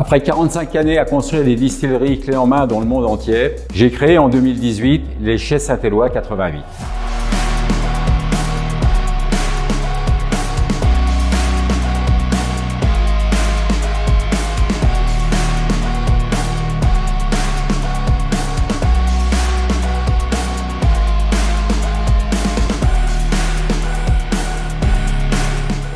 Après 45 années à construire des distilleries clés en main dans le monde entier, j'ai créé en 2018 les Chais Saint-Éloi 88.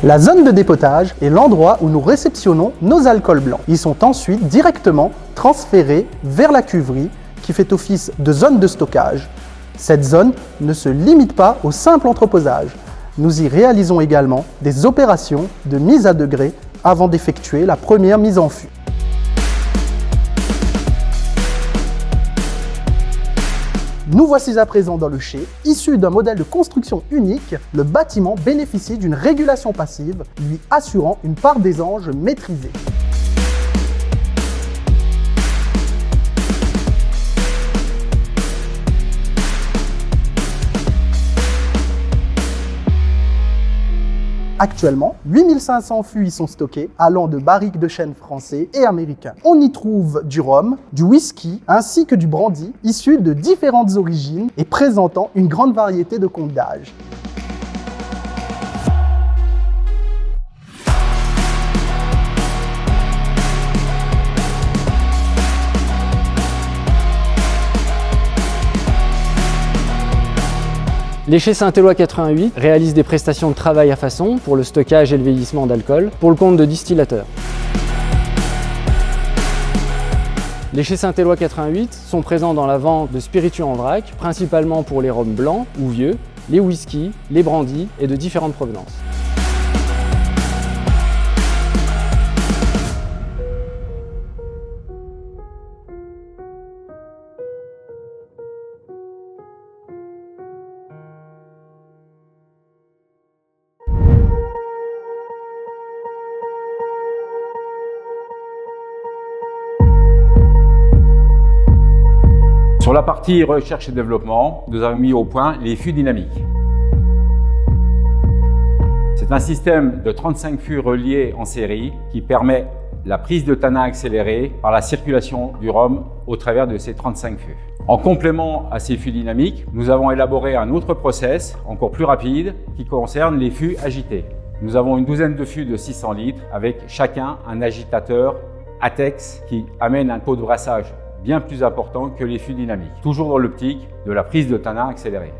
La zone de dépotage est l'endroit où nous réceptionnons nos alcools blancs. Ils sont ensuite directement transférés vers la cuverie qui fait office de zone de stockage. Cette zone ne se limite pas au simple entreposage. Nous y réalisons également des opérations de mise à degré avant d'effectuer la première mise en fût. Nous voici à présent dans le chai. Issu d'un modèle de construction unique, le bâtiment bénéficie d'une régulation passive, lui assurant une part des anges maîtrisée. Actuellement, 8500 fûts y sont stockés, allant de barriques de chêne français et américains. On y trouve du rhum, du whisky, ainsi que du brandy, issus de différentes origines et présentant une grande variété de comptes d'âge. Les Chais Saint-Éloi 88 réalisent des prestations de travail à façon pour le stockage et le vieillissement d'alcool pour le compte de distillateurs. Les Chais Saint-Éloi 88 sont présents dans la vente de spiritueux en vrac, principalement pour les rhums blancs ou vieux, les whiskies, les brandys et de différentes provenances. Sur la partie recherche et développement, nous avons mis au point les fûts dynamiques. C'est un système de 35 fûts reliés en série qui permet la prise de tanin accélérée par la circulation du rhum au travers de ces 35 fûts. En complément à ces fûts dynamiques, nous avons élaboré un autre process encore plus rapide qui concerne les fûts agités. Nous avons une douzaine de fûts de 600 litres avec chacun un agitateur ATEX qui amène un taux de brassage bien plus important que les fûts dynamiques, toujours dans l'optique de la prise de tanin accélérée.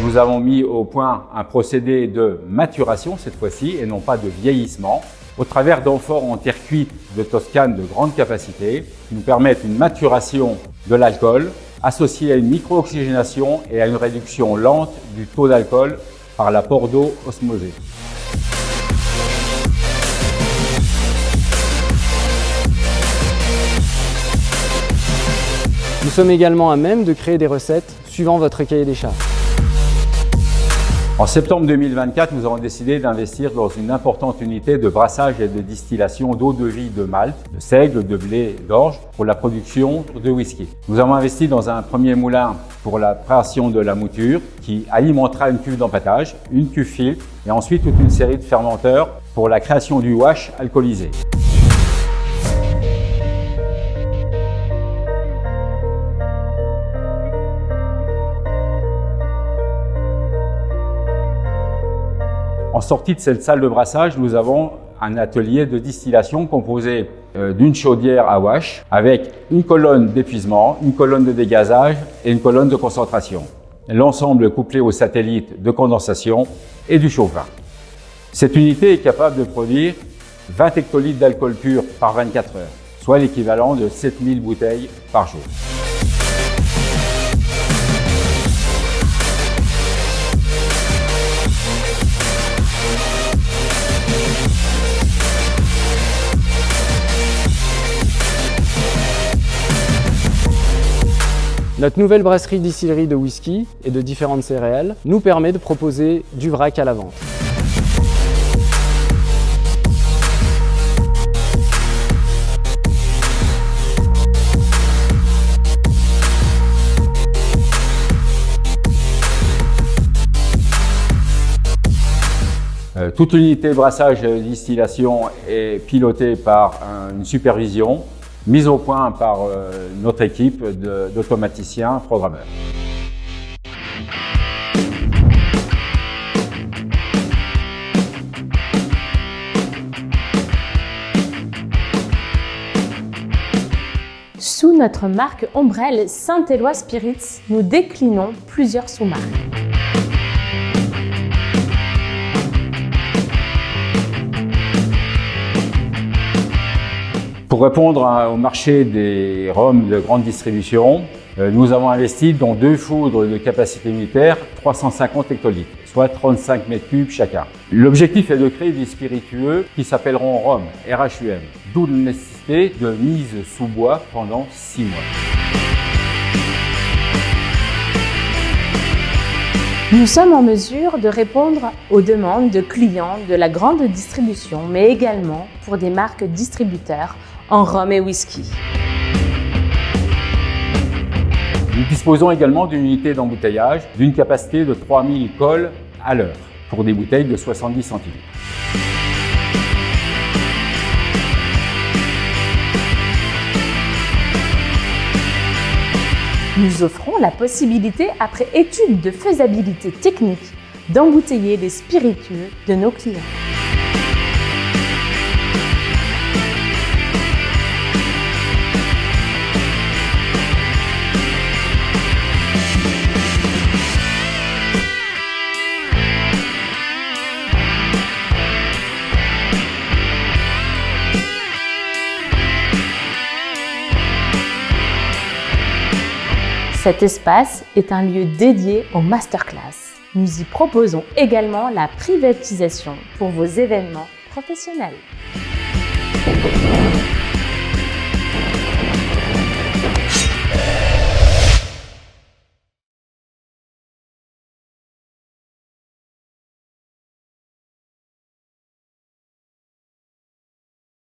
Nous avons mis au point un procédé de maturation cette fois-ci et non pas de vieillissement au travers d'amphores en terre cuite de Toscane de grande capacité qui nous permettent une maturation de l'alcool associée à une micro-oxygénation et à une réduction lente du taux d'alcool par l'apport d'eau osmosée. Nous sommes également à même de créer des recettes suivant votre cahier des charges. En septembre 2024, nous avons décidé d'investir dans une importante unité de brassage et de distillation d'eau de vie de malt, de seigle, de blé, d'orge pour la production de whisky. Nous avons investi dans un premier moulin pour la préparation de la mouture qui alimentera une cuve d'empâtage, une cuve filtre et ensuite toute une série de fermenteurs pour la création du wash alcoolisé. En sortie de cette salle de brassage, nous avons un atelier de distillation composé d'une chaudière à wash avec une colonne d'épuisement, une colonne de dégazage et une colonne de concentration. L'ensemble couplé au satellite de condensation et du chauffe-vin. Cette unité est capable de produire 20 hectolitres d'alcool pur par 24 heures, soit l'équivalent de 7000 bouteilles par jour. Notre nouvelle brasserie-distillerie de whisky et de différentes céréales nous permet de proposer du vrac à la vente. Toute l'unité brassage et distillation est pilotée par une supervision mise au point par notre équipe d'automaticiens programmeurs. Sous notre marque ombrelle Saint-Éloi Spirits, nous déclinons plusieurs sous-marques. Pour répondre au marché des rhums de grande distribution, nous avons investi dans 2 foudres de capacité unitaire 350 hectolitres, soit 35 mètres cubes chacun. L'objectif est de créer des spiritueux qui s'appelleront rhum, RHUM, d'où la nécessité de mise sous bois pendant 6 mois. Nous sommes en mesure de répondre aux demandes de clients de la grande distribution, mais également pour des marques distributeurs en rhum et whisky. Nous disposons également d'une unité d'embouteillage d'une capacité de 3000 cols à l'heure pour des bouteilles de 70 centilitres. Nous offrons la possibilité, après étude de faisabilité technique, d'embouteiller les spiritueux de nos clients. Cet espace est un lieu dédié aux masterclass. Nous y proposons également la privatisation pour vos événements professionnels.